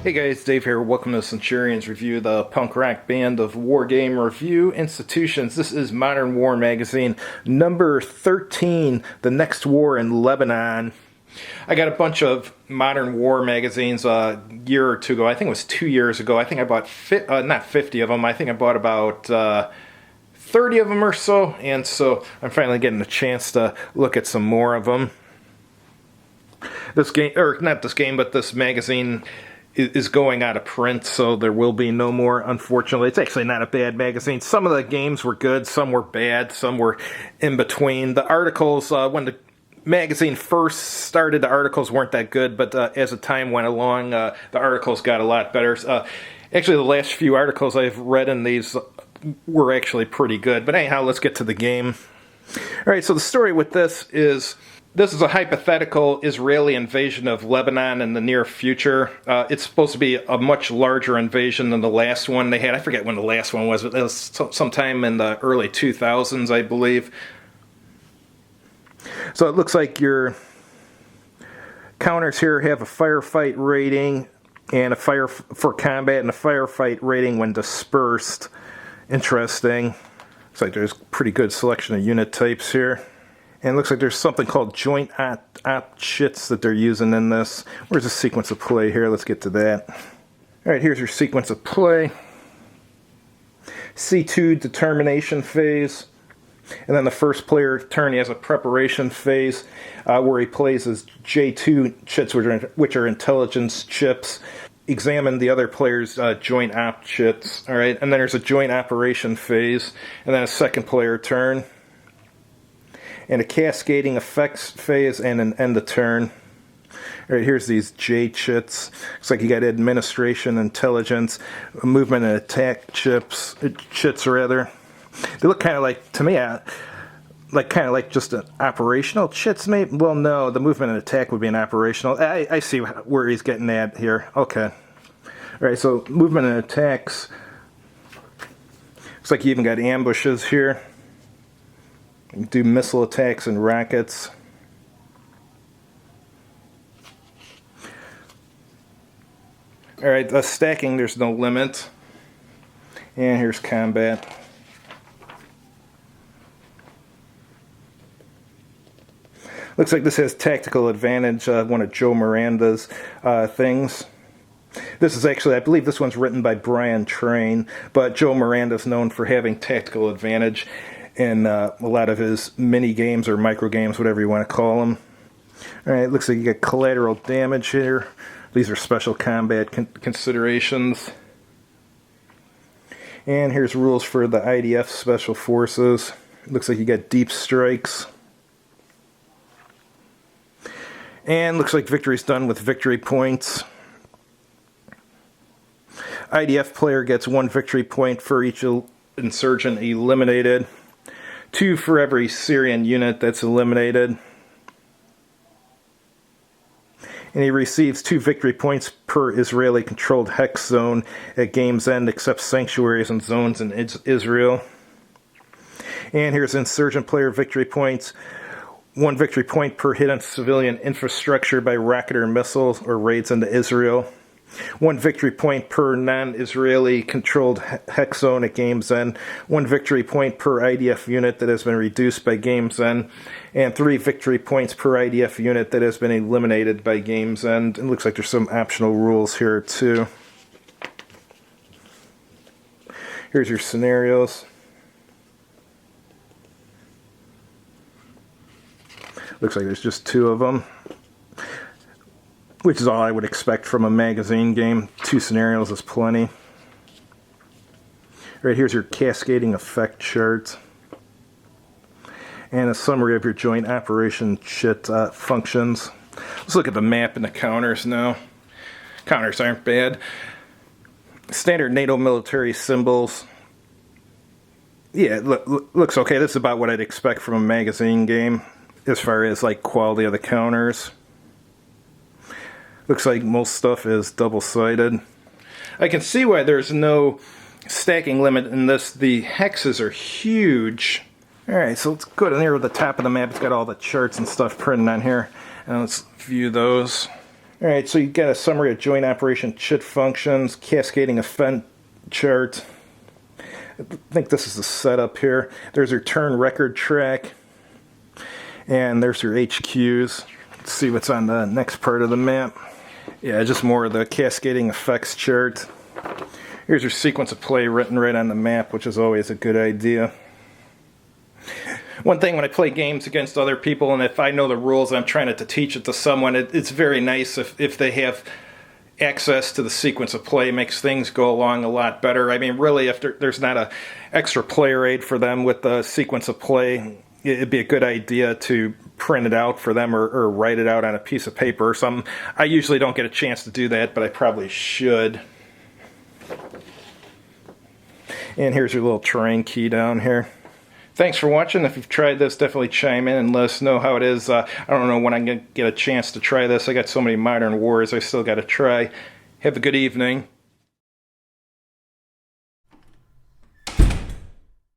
Hey guys, Dave here. Welcome to Centurion's review, the punk rock band of war game review institutions. This is Modern War Magazine, number 13, The Next War in Lebanon. I got a bunch of Modern War magazines a year or two ago. I think it was 2 years ago. I think I bought, not 50 of them, I think I bought about 30 of them or so. And so I'm finally getting a chance to look at some more of them. This game, or not this game, but this magazine is going out of print, so there will be no more, unfortunately. It's actually not a bad magazine. Some of the games were good, some were bad, some were in between. The articles, when the magazine first started, the articles weren't that good, but as the time went along, the articles got a lot better. Actually, the last few articles I've read in these were actually pretty good. But anyhow, let's get to the game. Alright, so the story with this is a hypothetical Israeli invasion of Lebanon in the near future. It's supposed to be a much larger invasion than the last one they had. I forget when the last one was, but it was sometime in the early 2000s, I believe. So it looks like your counters here have a firefight rating and a fire for combat and a firefight rating when dispersed. Interesting. Looks like there's a pretty good selection of unit types here. And it looks like there's something called joint op shits that they're using in this. Where's the sequence of play here? Let's get to that. Alright, here's your sequence of play. C2 determination phase. And then the first player turn, he has a preparation phase where he plays his J2 chits, which are intelligence chips. Examine the other player's joint op chits. Alright, and then there's a joint operation phase. And then a second player turn. And a cascading effects phase and an end of turn. Alright, here's these J chits. Looks like you got administration, intelligence, movement and attack chits rather. They look kind of like, to me, kind of like just an operational chits, maybe? Well, no, the movement and attack would be an operational. I see where he's getting at here. Okay. Alright, so movement and attacks. Looks like you even got ambushes here. You can do missile attacks and rockets. Alright, the stacking, there's no limit. And here's combat. Looks like this has tactical advantage, one of Joe Miranda's things. This is actually, I believe this one's written by Brian Train, but Joe Miranda's known for having tactical advantage in a lot of his mini games or micro games, whatever you want to call them. Alright, looks like you got collateral damage here. These are special combat considerations. And here's rules for the IDF Special Forces. Looks like you got deep strikes. And looks like victory's done with victory points. IDF player gets 1 victory point for each insurgent eliminated. 2 for every Syrian unit that's eliminated. And he receives 2 victory points per Israeli-controlled hex zone at game's end, except sanctuaries and zones in Israel. And here's insurgent player victory points. 1 victory point per hit on civilian infrastructure by rocket or missiles or raids into Israel. 1 victory point per non-Israeli controlled hex zone at game's end. 1 victory point per IDF unit that has been reduced by game's end. And 3 victory points per IDF unit that has been eliminated by game's end. It looks like there's some optional rules here too. Here's your scenarios. Looks like there's just 2 of them, which is all I would expect from a magazine game. 2 scenarios is plenty. Right, here's your cascading effect chart. And a summary of your joint operation chit functions. Let's look at the map and the counters now. Counters aren't bad. Standard NATO military symbols. Yeah, looks okay. This is about what I'd expect from a magazine game as far as like quality of the counters. Looks like most stuff is double-sided. I can see why there's no stacking limit in this. The hexes are huge. Alright, so let's go to near the top of the map. It's got all the charts and stuff printed on here. And let's view those. Alright, so you got a summary of joint operation chit functions, cascading event chart. I think this is the setup here. There's your turn record track, and there's your HQs. Let's see what's on the next part of the map. Yeah, just more of the cascading effects chart. Here's your sequence of play written right on the map, which is always a good idea. One thing when I play games against other people, and if I know the rules and I'm trying to teach it to someone, it's very nice if they have access to the sequence of play. It makes things go along a lot better. I mean, really, if there's not an extra player aid for them with the sequence of play, it'd be a good idea to print it out for them or write it out on a piece of paper or something. I usually don't get a chance to do that, but I probably should. And here's your little terrain key down here. Thanks for watching. If you've tried this, definitely chime in and let us know how it is. I don't know when I'm going to get a chance to try this. I got so many Modern Wars I still got to try. Have a good evening.